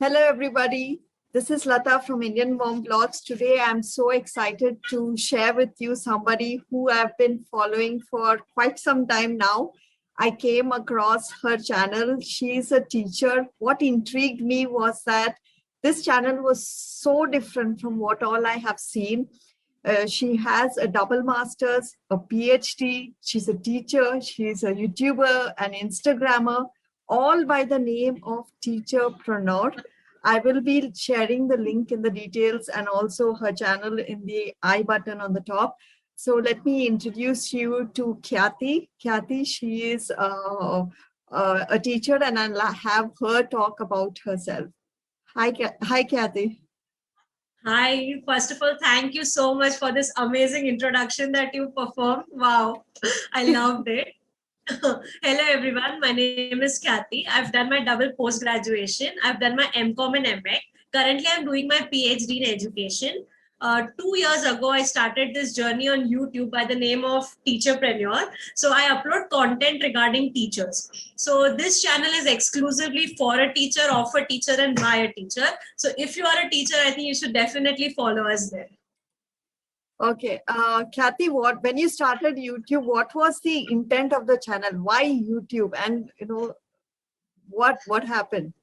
Hello, everybody. This is Lata from Indian Mom Blogs. Today, I'm so excited to share with you somebody who I've been following for quite some time now. I came across her channel. She's a teacher. What intrigued me was that this channel was so different from what all I have seen. She has a double master's, a PhD. She's a teacher. She's a YouTuber, an Instagrammer, all by the name of Teacherpreneur. I will be sharing the link in the details and also her channel in the I button on the top. So let me introduce you to Khyati. Khyati, she is a teacher, and I'll have her talk about herself. Hi, Khyati. Hi, first of all, thank you so much for this amazing introduction that you performed. Wow, I loved it. Hello, everyone. My name is Khyati. I've done my double post-graduation. I've done my MCom and MBA. Currently, I'm doing my PhD in education. 2 years ago, I started this journey on YouTube by the name of Teacherpreneur. So I upload content regarding teachers. So this channel is exclusively for a teacher, of a teacher, and by a teacher. So if you are a teacher, I think you should definitely follow us there. Okay, Khyati, when you started YouTube, what was the intent of the channel? Why YouTube? And what happened?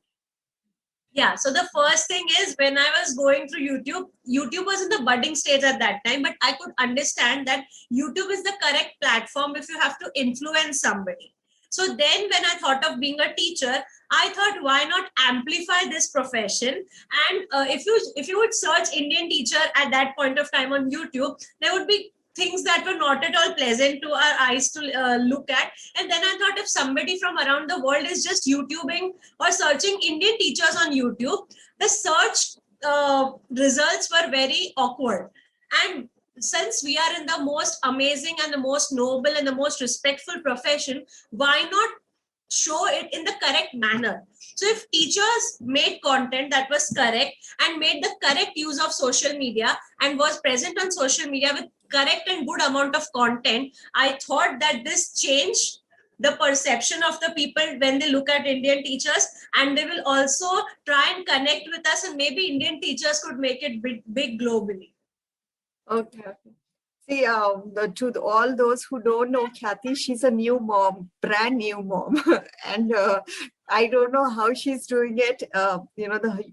Yeah, so the first thing is when I was going through YouTube was in the budding stage at that time, but I could understand that YouTube is the correct platform if you have to influence somebody. So then when I thought of being a teacher, I thought, why not amplify this profession? And if you would search Indian teacher at that point of time on YouTube, there would be things that were not at all pleasant to our eyes to look at. And then I thought, if somebody from around the world is just YouTubing or searching Indian teachers on YouTube, the search results were very awkward. And since we are in the most amazing and the most noble and the most respectful profession, why not show it in the correct manner? So if teachers made content that was correct and made the correct use of social media and was present on social media with correct and good amount of content, I thought that this changed the perception of the people when they look at Indian teachers, and they will also try and connect with us, and maybe Indian teachers could make it big globally. Okay. See, to all those who don't know Khyati, she's a new mom, brand new mom. And I don't know how she's doing it. Her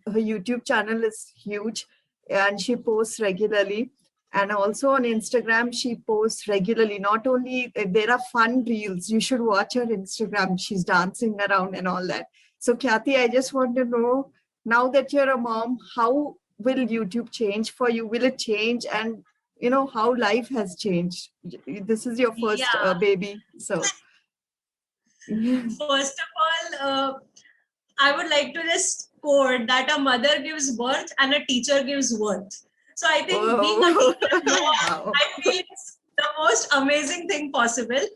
YouTube channel is huge and she posts regularly. And also on Instagram, she posts regularly. Not only, there are fun reels. You should watch her Instagram. She's dancing around and all that. So Khyati, I just want to know, now that you're a mom, how will YouTube change for you? Will it change? And how life has changed. This is your first baby, so first of all, I would like to just quote that a mother gives birth and a teacher gives worth. So I think being a teacher, I feel it's the most amazing thing possible.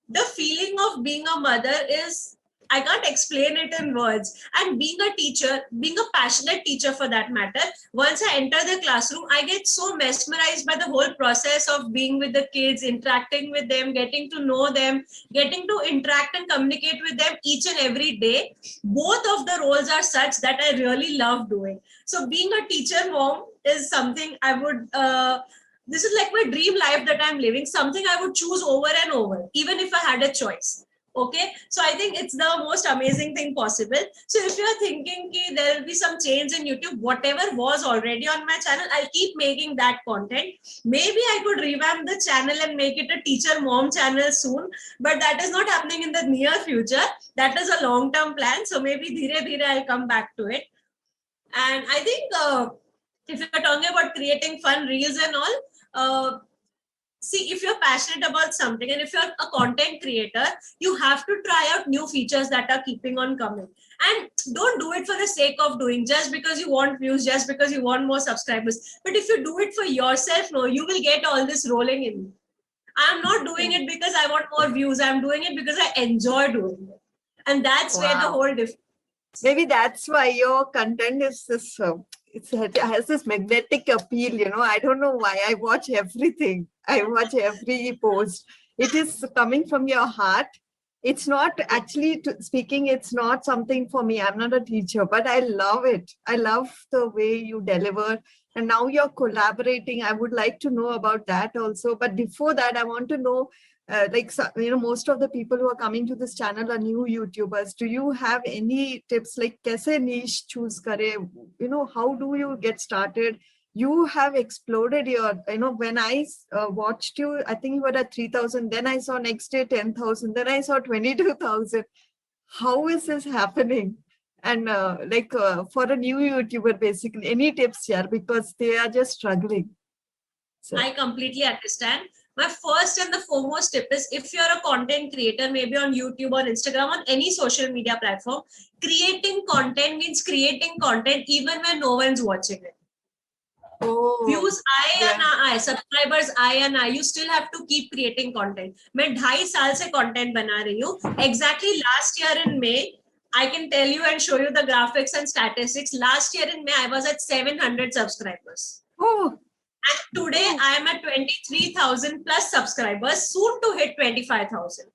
The feeling of being a mother is, I can't explain it in words. And being a teacher, being a passionate teacher for that matter, once I enter the classroom, I get so mesmerized by the whole process of being with the kids, interacting with them, getting to know them, getting to interact and communicate with them each and every day. Both of the roles are such that I really love doing. So being a teacher mom is something I would, this is like my dream life that I'm living, something I would choose over and over, even if I had a choice. Okay, so I think it's the most amazing thing possible. So if you're thinking there will be some change in YouTube, whatever was already on my channel, I'll keep making that content. Maybe I could revamp the channel and make it a teacher mom channel soon, but that is not happening in the near future. That is a long-term plan. So maybe dheere dheere I'll come back to it. And I think if you're talking about creating fun reels and all, see, if you're passionate about something and if you're a content creator, you have to try out new features that are keeping on coming. And don't do it for the sake of doing, just because you want views, just because you want more subscribers. But if you do it for yourself, no, you will get all this rolling in. I'm not doing it because I want more views. I'm doing it because I enjoy doing it. And that's where the whole difference. Maybe that's why your content is this, it has this magnetic appeal, I don't know why. I watch everything. I watch every post. It is coming from your heart. it's not actually speaking, it's not something for me. I'm not a teacher, but I love it. I love the way you deliver. And now you're collaborating. I would like to know about that also. But before that, I want to know, most of the people who are coming to this channel are new YouTubers. Do you have any tips like kaise niche choose kare? How do you get started? You have exploded your, when I watched you, I think you were at 3,000, then I saw next day 10,000, then I saw 22,000. How is this happening? And for a new YouTuber, basically, any tips here, because they are just struggling. So. I completely understand. My first and the foremost tip is, if you're a content creator, maybe on YouTube, on Instagram, on any social media platform, creating content means creating content even when no one's watching it. Views आए या ना आए, subscribers आए या ना आए, you still have to keep creating content. मैं 2.5 साल से content बना रही हूँ. Exactly last year in May, I can tell you and show you the graphics and statistics. Last year in May, I was at 700 subscribers. And today I am at 23,000 plus subscribers, soon to hit 25,000.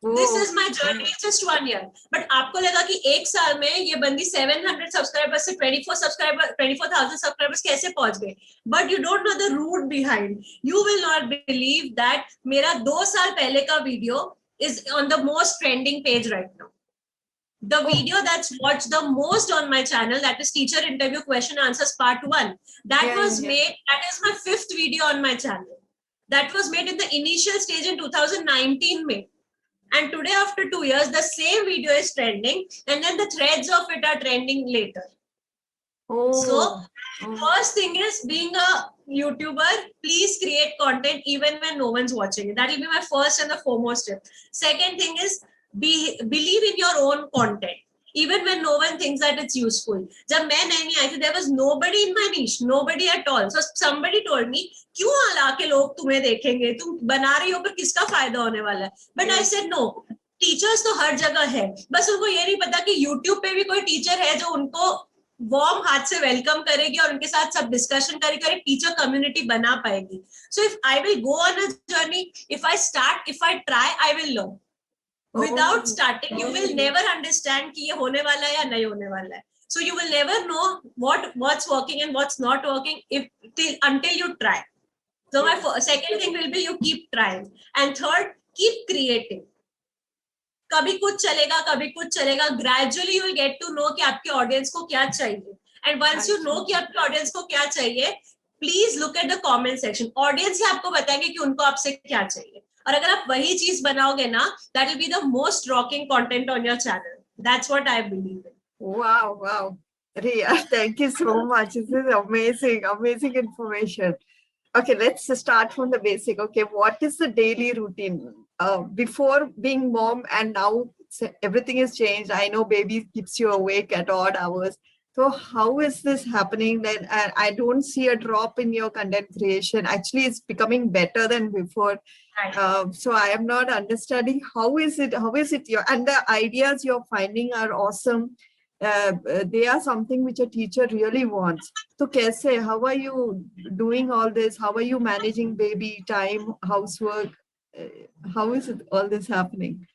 This is my journey, just 1 year. But आपको लगा कि 1 साल में ये बंदी 700 subscribers से 24,000 subscribers कैसे पहुंच गए? But you don't know the root behind. You will not believe that मेरा 2 साल पहले का video is on the most trending page right now. The video that's watched the most on my channel, that is teacher interview question answers part 1. That was made, that is my 5th video on my channel. That was made in the initial stage in 2019 May. And today, after 2 years, the same video is trending, and then the threads of it are trending later. So, first thing is, being a YouTuber, please create content even when no one's watching it. That will be my first and the foremost tip. Second thing is, believe in your own content, even when no one thinks that it's useful. जब मैं नई आई थी, there was nobody in my niche, nobody at all. So somebody told me, क्यों आके लोग तुम्हें देखेंगे, तुम बना रही हो पर किसका फायदा होने वाला है? But I said no, teachers तो हर जगह है, बस उनको ये नहीं पता कि YouTube पे भी कोई टीचर है जो उनको वार्म हाथ से वेलकम करेगी और उनके साथ सब डिस्कशन करेगी और एक टीचर कम्युनिटी बना पाएगी. So if I will go on a journey, if I try, I will learn. Without starting, you will never understand कि ये होने वाला है या नहीं होने वाला है. So you will never know what's working and what's not working until you try. So my second thing will be, you keep trying. And third, keep creating. कभी कुछ चलेगा. Gradually you will get to know कि आपके audience को क्या चाहिए. And once you know कि आपके audience को क्या चाहिए, please look at the comment section. Audience ही आपको बताएंगे कि उनको आपसे क्या चाहिए. और अगर आप वही चीज बनाओगे ना, that will be the most rocking content on your channel. That's what I believe in. Wow. Riya, thank you so much. This is amazing information. Okay, let's start from the basic. Okay, what is the daily routine? Before being mom and now everything is changed. I know baby keeps you awake at odd hours. So how is this happening? Then I don't see a drop in your content creation. Actually, it's becoming better than before. So I am not understanding how is it and the ideas you're finding are awesome. They are something which a teacher really wants. So kaise, how are you doing all this? How are you managing baby time, housework? How is it all this happening?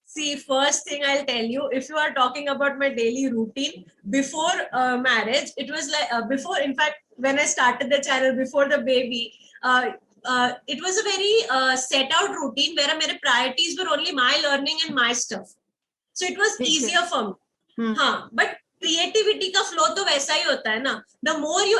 See, first thing I'll tell you, if you are talking about my daily routine before marriage, it was like before, in fact, when I started the channel before the baby, it was a very set out routine where my priorities were only my learning and my stuff. So it was easier for me. But creativity का flow तो वैसा ही होता है ना. The more you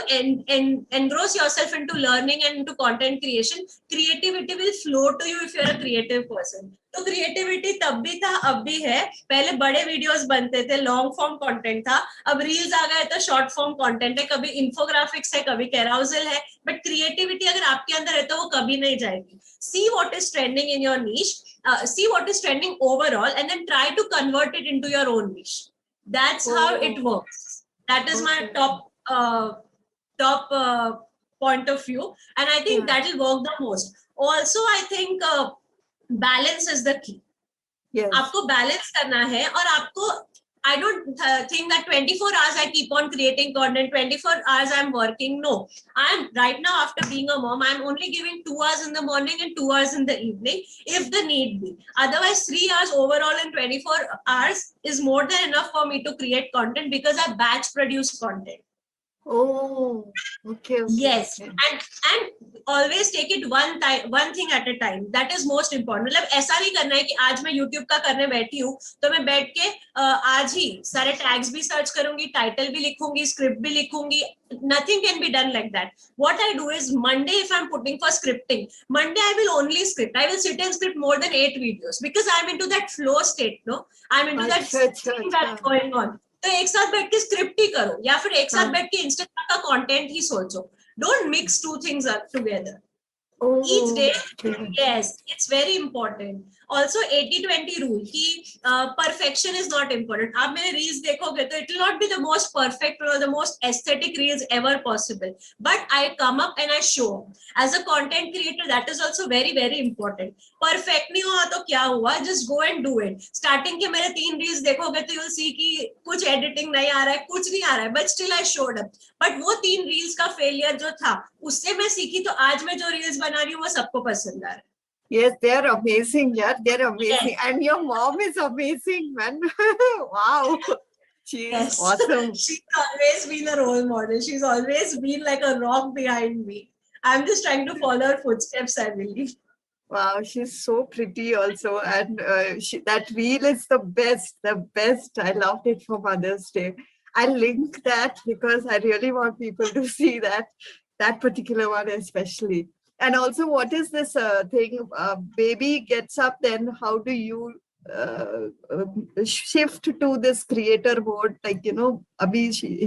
engross yourself into learning and into content creation, creativity will flow to you if you're a creative person. तो creativity तब भी था, अब भी है. पहले बड़े videos बनते थे, long form content था. अब reels आ गए तो short form content है. कभी infographics है, कभी carousel है. But creativity अगर आपके अंदर है तो वो कभी नहीं जाएगी. See what is trending in your niche. See what is trending overall, and then try to convert it into your own niche. That's how it works. That is my top point of view, and I think that will work the most. Also, I think balance is the key. Yes. आपको balance करना है और आपको I don't think that 24 hours I keep on creating content, 24 hours I'm working. No, I'm right now, after being a mom, I'm only giving 2 hours in the morning and 2 hours in the evening if the need be. Otherwise, 3 hours overall in 24 hours is more than enough for me to create content because I batch produce content. Oh, okay. Yes, Okay. and always take it one thing at a time. That is most important. मतलब ऐसा नहीं करना है कि आज मैं YouTube का करने बैठी हूँ तो मैं बैठ के आज ही सारे टैग्स भी सर्च करूंगी, टाइटल भी लिखूंगी, स्क्रिप्ट भी लिखूंगी. Nothing can be done like that. What I do is Monday, if I'm putting for scripting, Monday I will only script. I will sit and script more than 8 videos because I'm into that flow state. No, I'm into that thing that's going on. तो एक साथ बैठ के script ही करो या फिर एक साथ बैठ के इंस्टाग्राम का कंटेंट ही सोचो. Don't mix two things together. Each day, yes, it's very important. Also 80-20 rule कि perfection is not important. आप मेरे reels देखोगे तो it will not be the most perfect or the most aesthetic reels ever possible. But I come up and I show. As a content creator, that is also very, very important. Perfect नहीं हुआ तो क्या हुआ? Just go and do it. Starting के मेरे 3 reels देखोगे तो you'll see कि कुछ editing नहीं आ रहा है, कुछ नहीं आ रहा है, but still I showed up. But वो 3 reels का failure जो था, उससे मैं सीखी तो आज मैं जो reels बना रही हूँ वो सबको पसंद आ रहा है. Yes, they're amazing. Yeah, they're amazing. Yes. And your mom is amazing, man. Wow. She's awesome. She's always been a role model. She's always been like a rock behind me. I'm just trying to follow her footsteps, I believe. Wow, she's so pretty also. And that reel is the best, the best. I loved it for Mother's Day. I'll link that because I really want people to see that particular one especially. And also, what is this thing? Baby gets up, then how do you shift to this creator mode? Like, Abhi,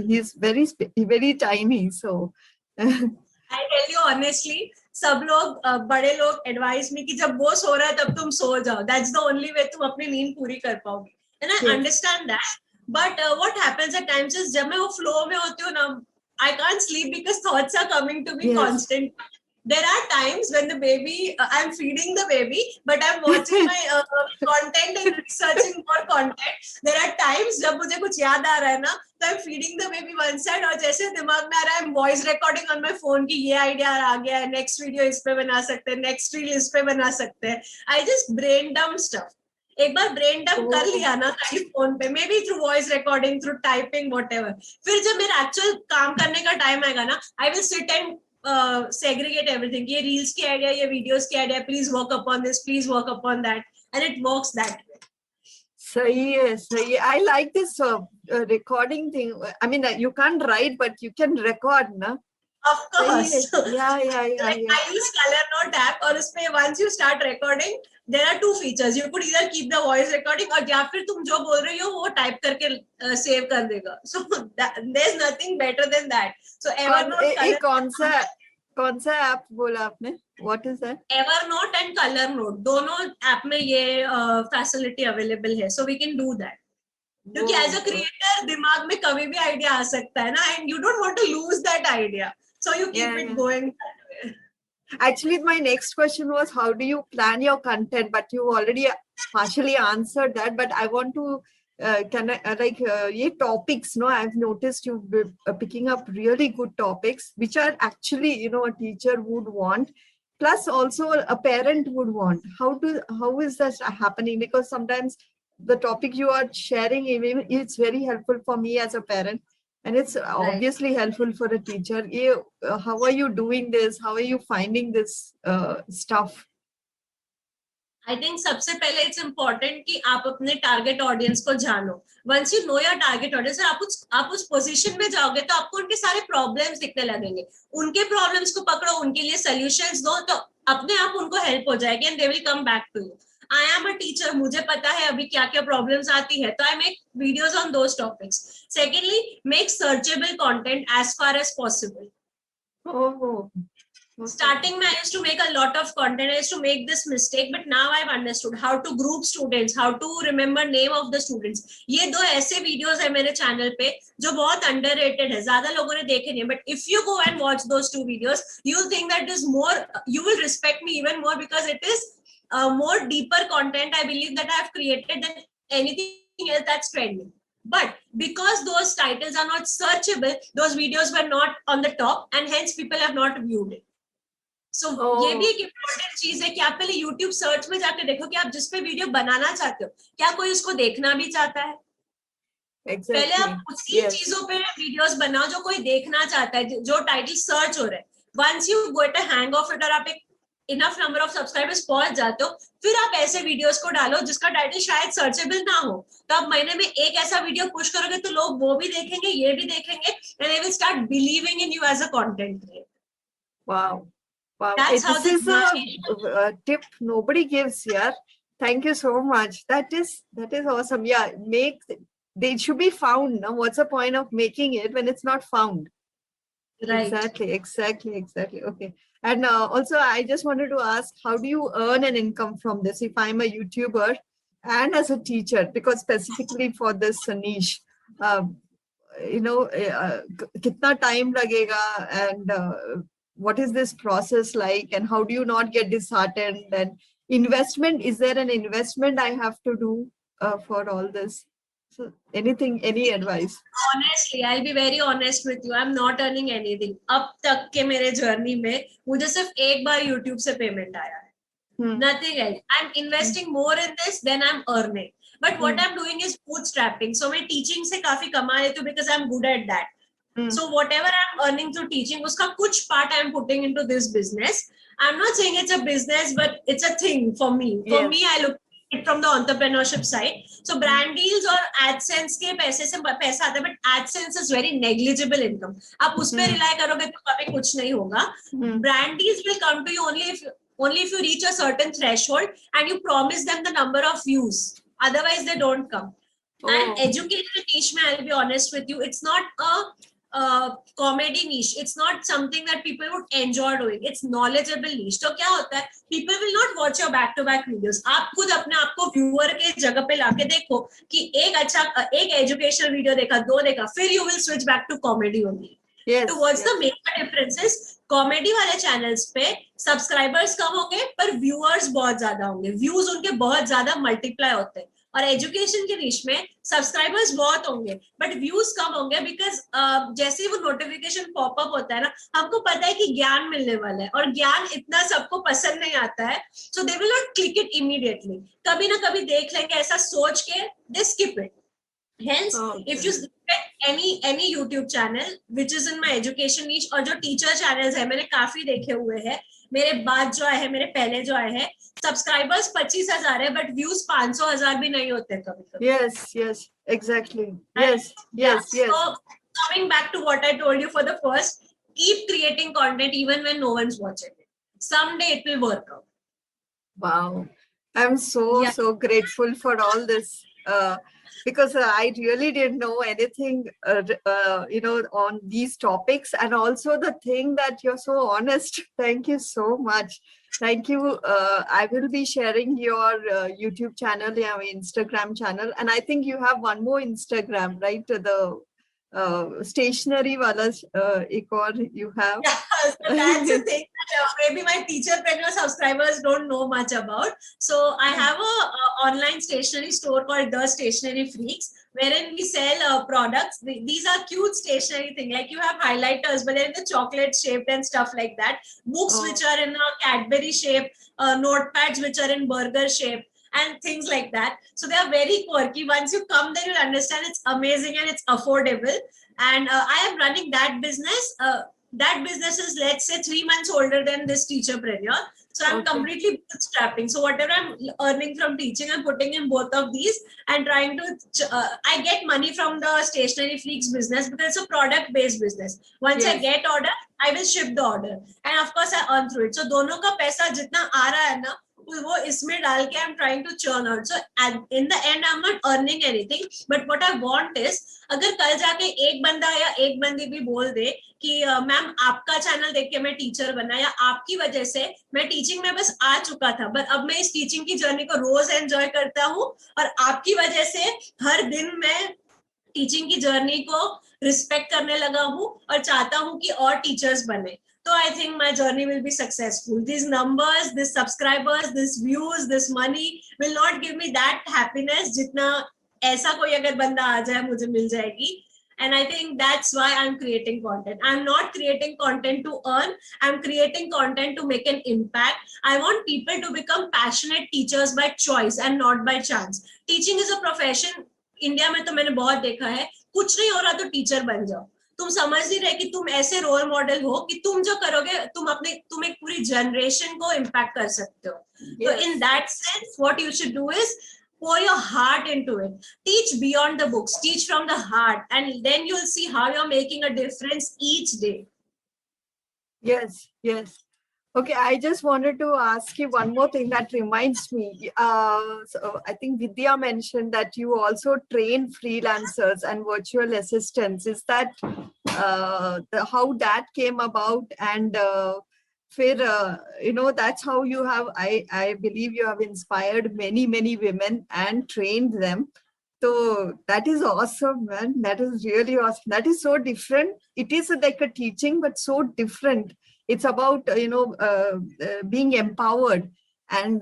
he's very tiny. So, I tell you honestly, सब लोग बड़े लोग advice में कि जब वो सो रहा है तब तुम सो जाओ. That's the only way तुम अपनी नींद पूरी कर पाओगे. And I understand that. But what happens at times is जब मैं वो flow में होती हूँ ना, I can't sleep because thoughts are coming to me constant. There are times when the baby, I'm feeding the baby, but I'm watching my content and researching more content. There are times जब मुझे कुछ याद आ रहा है ना, तो I'm feeding the baby one side और जैसे दिमाग में आ रहा है, I'm voice recording on my phone कि ये idea आ गया है, next video इस पे बना सकते हैं, next reel इस पे बना सकते हैं. I just brain dump stuff. एक बार ब्रेन डंप कर लिया ना कहीं फोन पे, may be through voice recording, through typing, whatever, फिर जब मेरा एक्चुअल काम करने का टाइम आएगा ना, I will sit and segregate everything. ये reels की idea, ये videos की idea, please work upon this, please work upon that, and it works that way. सही है. I like this recording thing. I mean, you can't write, but you can record, na? Of course. Yeah. I use Color Note app, और उसमें once you start recording, there are 2 features. You could either keep the voice recording और या फिर तुम जो बोल रही हो वो टाइप करके सेव कर देगा. So there's nothing better than that. So Evernote. कौन सा ऐप बोला आपने? What is that? Evernote and Color Note दोनों ऐप में ये फैसिलिटी अवेलेबल है. So we can do that. क्योंकि एज अ क्रिएटर दिमाग में कभी भी आइडिया आ सकता है ना, and you don't want to lose that idea, so you keep it going. Actually, my next question was, how do you plan your content? But you already partially answered that. But I want to, topics, no? I've noticed you picking up really good topics, which are actually, a teacher would want. Plus, also a parent would want. How is that happening? Because sometimes the topic you are sharing, it's very helpful for me as a parent. And it's obviously helpful for a teacher. How are you doing this? How are you finding this stuff? I think सबसे पहले it's important कि आप अपने target audience को जानो. Once you know your target audience, आप उस position में जाओगे तो आपको उनके सारे प्रॉब्लम्स दिखने लगेंगे. उनके प्रॉब्लम्स को पकड़ो, उनके लिए सॉल्यूशंस दो, तो अपने आप उनको हेल्प हो जाएगी and they will come back to you. I am a teacher, मुझे पता है अभी क्या क्या प्रॉब्लम्स आती है, तो I make videos on those topics. Secondly, make searchable content as far as possible. Oh. Starting में I used to make a lot of content. I used to make this mistake, but now I've understood how to group students, how to remember name of the students. ये 2 ऐसे videos है मेरे channel पे जो बहुत underrated है, ज़्यादा लोगों ने देखे नहीं. But if you go and watch those 2 videos, you'll think that is more. You will respect me even more because it is more deeper content, I believe, that I have created than anything else that's trending. But because those titles are not searchable, those videos were not on the top, and hence people have not viewed it. So ये भी एक important चीज है कि आप पहले YouTube search में जाकर देखो कि आप जिस पे वीडियो बनाना चाहते हो क्या कोई उसको देखना भी चाहता है. पहले आप उसी चीजों पे वीडियोस बनाओ जो कोई देखना चाहता है, जो टाइटल सर्च हो रहे हैं. Once you get a hang of it और आप एक इनफ नंबर ऑफ सब्सक्राइबर्स पहुंच जाते हो, फिर आप ऐसे वीडियोस को डालो जिसका टाइटल शायद सर्चेबल ना हो. तो आप महीने में एक ऐसा वीडियो पुश करोगे तो लोग वो भी देखेंगे, ये भी देखेंगे, and they will start believing in you as a content creator. Wow. Wow. That's how This is a tip nobody gives here. Thank you so much. That is awesome. Yeah, they should be found. No? What's the point of making it when it's not found? Right. Exactly. Okay. And also, I just wanted to ask, how do you earn an income from this? If I'm a YouTuber and as a teacher, because specifically for this niche, kitna time lagega, and what is this process like, and how do you not get disheartened? And investment, is there an investment I have to do for all this? So any advice? Honestly, I'll be very honest with you. I'm not earning anything. अब तक के मेरे journey में मुझे सिर्फ एक बार YouTube से payment आया है. Nothing else. I'm investing more in this than I'm earning. But what I'm doing is bootstrapping. So मैं teaching से काफी कमा लेती हूँ because I'm good at that. So whatever I'm earning through teaching, उसका कुछ part I'm putting into this business. I'm not saying it's a business, but it's a thing for me. For me, I look at it from the entrepreneurship side. So brand deals और AdSense के पैसे से पैसा आता है, but AdSense is very negligible income. आप उस पे rely करोगे तो कभी कुछ नहीं होगा. Brand deals will come to you only if you reach a certain threshold and you promise them the number of views. Otherwise, they don't come. And education niche, I'll be honest with you, it's not a comedy niche. It's not something that people would enjoy doing. It's knowledgeable niche. तो क्या होता है? People will not watch your back-to-back videos. आप खुद अपने आप को viewer के जगह पे लाके देखो कि एक educational video देखा, 2 देखा, फिर you will switch back to comedy only. Yes. So what's the major difference is comedy वाले चैनल्स पे सब्सक्राइबर्स कम होंगे पर व्यूअर्स बहुत ज्यादा होंगे, व्यूज उनके बहुत ज्यादा मल्टीप्लाई होते हैं. और एजुकेशन के निश में सब्सक्राइबर्स बहुत होंगे बट व्यूज कम होंगे बिकॉज जैसे ही वो नोटिफिकेशन पॉपअप होता है ना, हमको पता है कि ज्ञान मिलने वाला है और ज्ञान इतना सबको पसंद नहीं आता है. So they will not click it immediately. कभी ना कभी देख लेंगे ऐसा सोच के they skip it. Hence, if you select any YouTube channel which is in my education niche और जो टीचर चैनल्स है मैंने काफी देखे हुए हैं, मेरे बाद जो आए हैं, मेरे पहले जो आए हैं, सब्सक्राइबर्स 25,000 है बट व्यूज 500,000 भी नहीं होते कभी-कभी. Yes, exactly. Yes. So coming back to what I told you for the first, keep creating content even when no one's watching it. Someday it will work out. Wow, I'm so grateful for all this. Because I really didn't know anything, on these topics, and also the thing that you're so honest. Thank you so much. Thank you. I will be sharing your YouTube channel, your Instagram channel, and I think you have one more Instagram, right? The stationery wala ek aur you have. Yeah, so that's the thing that maybe my teacherpreneur subscribers don't know much about. So I have a online stationery store called The Stationery Freaks, wherein we sell products. These are cute stationery thing, like you have highlighters but they're in the chocolate shaped and stuff like that, books which are in a Cadbury shape, notepads which are in burger shape, and things like that. So they are very quirky. Once you come there, you'll understand it's amazing and it's affordable. And I am running that business. That business is, let's say, 3 months older than this teacherpreneur. So I'm completely bootstrapping. So whatever I'm earning from teaching, I'm putting in both of these and trying to, I get money from the Stationery Freaks business because it's a product-based business. Once I get order, I will ship the order. And of course, I earn through it. So दोनों का पैसा जितना आ रहा है ना, वो इसमें डाल के I'm trying to churn out. So in the end, I'm not earning anything. But what I want is, अगर कल जाके एक बंदा या एक बंदी भी बोल दे कि मैम आपका चैनल देख के मैं टीचर बना, या आपकी वजह से मैं टीचिंग में बस आ चुका था बट अब मैं इस टीचिंग की जर्नी को रोज एंजॉय करता हूँ और आपकी वजह से हर दिन मैं टीचिंग की जर्नी को रिस्पेक्ट करने लगा हूँ और चाहता हूँ कि और टीचर्स बने. So I think my journey will be successful. These numbers, this subscribers, this views, this money will not give me that happiness jitna ऐसा कोई अगर बंदा आ जाए मुझे मिल जाएगी. And I think that's why I'm creating content. I'm not creating content to earn. I'm creating content to make an impact. I want people to become passionate teachers by choice and not by chance. Teaching is a profession. India में तो मैंने बहुत देखा है, कुछ नहीं हो रहा तो टीचर बन जाओ. तुम समझ नहीं रहे कि तुम ऐसे रोल मॉडल हो कि तुम जो करोगे तुम एक पूरी जनरेशन को इम्पैक्ट कर सकते हो. तो in that sense what you should do is pour your heart into it. Teach beyond the books, teach from the heart, and then you'll see how you're making a difference each day. Yes, yes. Okay, I just wanted to ask you one more thing that reminds me. So I think Vidya mentioned that you also train freelancers and virtual assistants. Is that how that came about? And that's how you have, I believe you have inspired many women and trained them. So that is awesome, man. That is really awesome. That is so different. It is like a teaching, but so different. It's about being empowered, and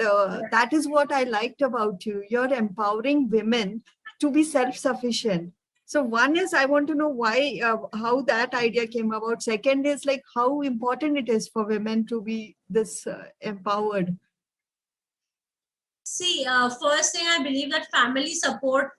that is what I liked about you. You're empowering women to be self-sufficient. So one is, I want to know why, how that idea came about. Second is like how important it is for women to be this empowered. See, first thing, I believe that family support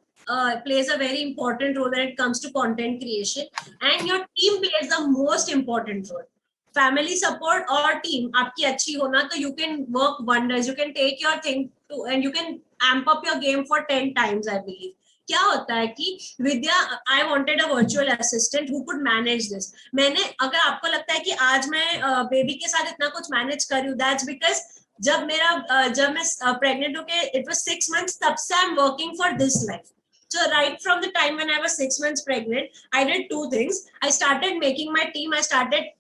plays a very important role when it comes to content creation, and your team plays the most important role. Family support or team आपकी अच्छी हो ना, तो you can work wonders. You can take your thing to and you can amp up your game for 10 times, I believe. क्या होता है कि Vidya, I wanted a virtual assistant who could manage this. मैंने, अगर आपको लगता है कि आज मैं बेबी के साथ इतना कुछ मैनेज कर रही हूँ, दैट्स बिकॉज जब मैं प्रेग्नेंट होके इट वाज 6 months, तब से I am working for this life. So right from the time when I was 6 months pregnant, I did two things. I started making my team. I started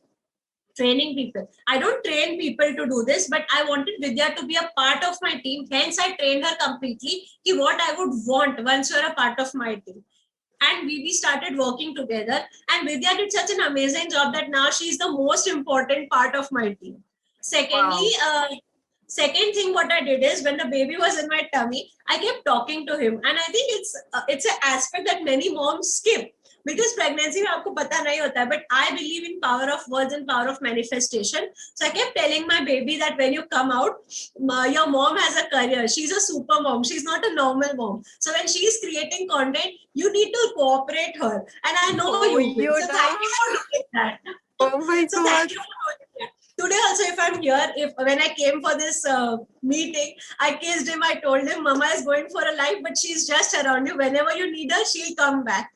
training people. I don't train people to do this, but I wanted Vidya to be a part of my team. Hence, I trained her completely ki what I would want once you're a part of my team. And we started working together. And Vidya did such an amazing job that now she's the most important part of my team. Secondly, wow. Second thing what I did is when the baby was in my tummy, I kept talking to him. And I think it's an aspect that many moms skip. Because pregnancy में आपको पता नहीं होता है, but I believe in power of words and power of manifestation. So I kept telling my baby that when you come out, your mom has a career. She's a super mom. She's not a normal mom. So when she's creating content, you need to cooperate her. And I know you will. So thank you for doing that. Oh my God. So thank you for doing that. Today also, if I'm here, when I came for this meeting, I kissed him. I told him, Mama is going for a life, but she's just around you. Whenever you need her, she'll come back.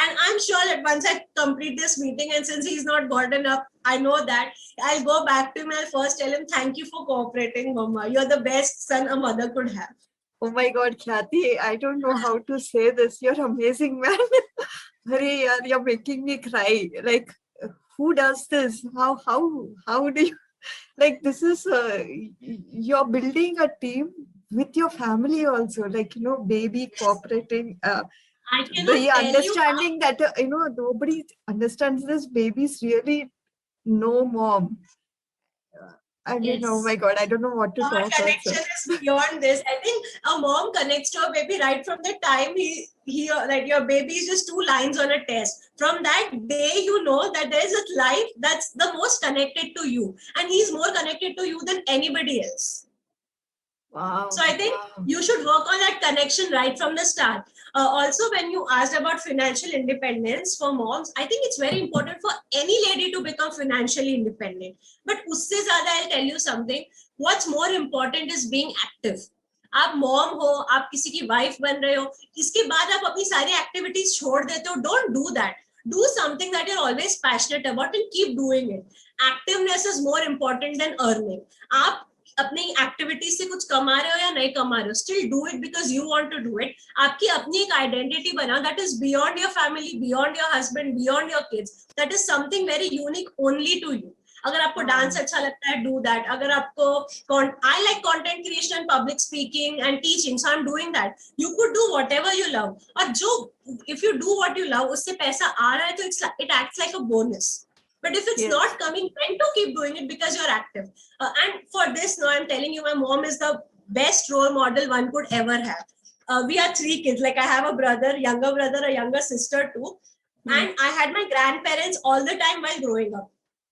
And I'm sure that once I complete this meeting, and since he's not gotten up, I know that I'll go back to him. I'll first tell him, thank you for cooperating, Mama. You're the best son a mother could have. Oh my God, Khyati, I don't know how to say this. You're amazing, man. Hurry, you're making me cry. Like, who does this? How do you, like, this is, you're building a team with your family also, like, baby cooperating. The understanding that nobody understands this. Babies really no mom. I mean, yes. Oh my God, I don't know what to talk. Connection is beyond this. I think a mom connects to a baby right from the time like your baby is just 2 lines on a test. From that day, you know that there is a life that's the most connected to you, and he's more connected to you than anybody else. Wow. So I think you should work on that connection right from the start. Also, when you asked about financial independence for moms, I think it's very important for any lady to become financially independent. But usse zyada, I'll tell you something. What's more important is being active. आप mom हो, आप किसी की wife बन रहे हो, इसके बाद आप अपनी सारी एक्टिविटीज छोड़ देते हो. Don't do that. Do something that you're always passionate about and keep doing it. Activeness is more important than earning. आप अपनी एक्टिविटीज से कुछ कमा रहे हो या नहीं कमा रहे हो, still do it because you want to do it. आपकी अपनी एक आइडेंटिटी बनाओ that is beyond your family, beyond your husband, beyond your kids. That is something very unique only to you. अगर आपको डांस अच्छा लगता है, डू दैट. अगर आपको, I like content creation and public speaking and teaching, so I am doing that. You could do whatever you love. और जो if you do what you love, उससे पैसा आ रहा है तो it acts like a bonus. But if it's not coming, then to keep doing it because you're active. And for this, now I'm telling you, my mom is the best role model one could ever have. we are 3 kids. Like I have a brother, younger brother, a younger sister too. And I had my grandparents all the time while growing up.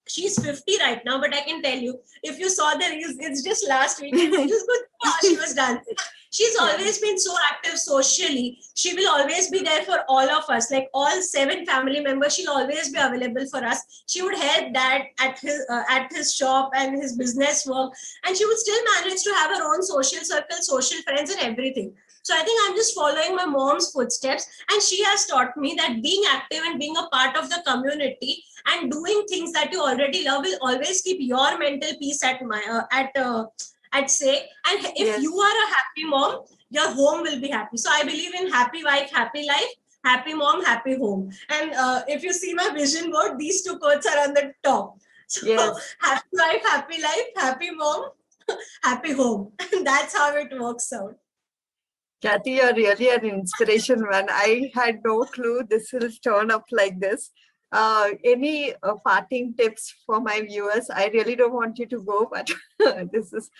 She's 50 right now, but I can tell you, if you saw the reels, it's just last week. It's just good how she was dancing. She's always been so active socially. She will always be there for all of us, like all 7 family members. She'll always be available for us. She would help dad at his shop and his business work, and she would still manage to have her own social circle, social friends, and everything. So I think I'm just following my mom's footsteps, and she has taught me that being active and being a part of the community and doing things that you already love will always keep your mental peace at stake. And if you are a happy mom, your home will be happy. So I believe in happy wife, happy life, happy mom, happy home. And if you see my vision board, these 2 quotes are on the top. So happy wife, happy life, happy mom, happy home. And that's how it works out. Kathy, you're really an inspiration, man. I had no clue this will turn up like this. Any parting tips for my viewers? I really don't want you to go, but this is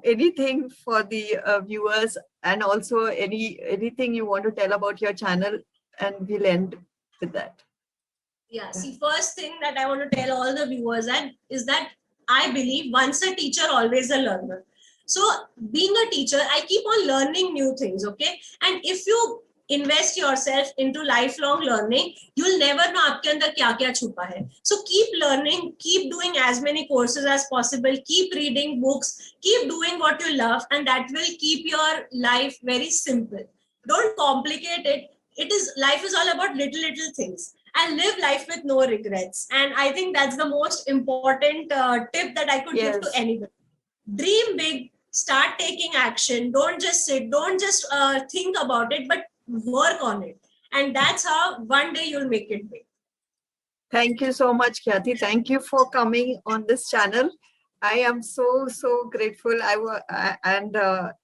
anything for the viewers, and also anything you want to tell about your channel, and we'll end with that. Yeah, see, first thing that I want to tell all the viewers is that I believe once a teacher, always a learner. So being a teacher, I keep on learning new things, okay? And if you invest yourself into lifelong learning, you'll never know aapke andar kya kya chupa hai. So keep learning, keep doing as many courses as possible, keep reading books, keep doing what you love, and that will keep your life very simple. Don't complicate it. Life is all about little things, and live life with no regrets. And I think that's the most important tip that I could give to anybody. Dream big, start taking action. Don't just sit, don't just think about it, but work on it. And that's how one day you'll make it big. Thank you so much, Kathy. Thank you for coming on this channel. I am so grateful and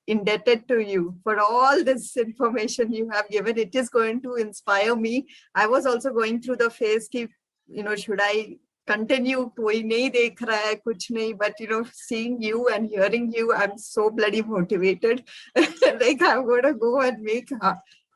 indebted to you for all this information you have given. It is going to inspire me. I was also going through the phase, should I continue? Koi nahi dekh raha hai, kuch nahi. But seeing you and hearing you, I'm so bloody motivated. Like I'm going to go and make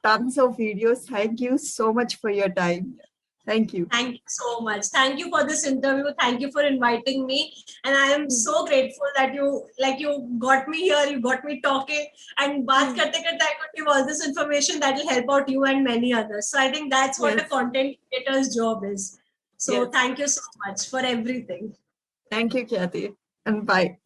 tons of videos. Thank you so much for your time. Thank you. Thank you so much. Thank you for this interview. Thank you for inviting me. And I am so grateful that you got me here, you got me talking, and baat karte karte I could give all this information that will help out you and many others. So I think that's what a content creator's job is. So thank you so much for everything. Thank you, Kathy. And bye.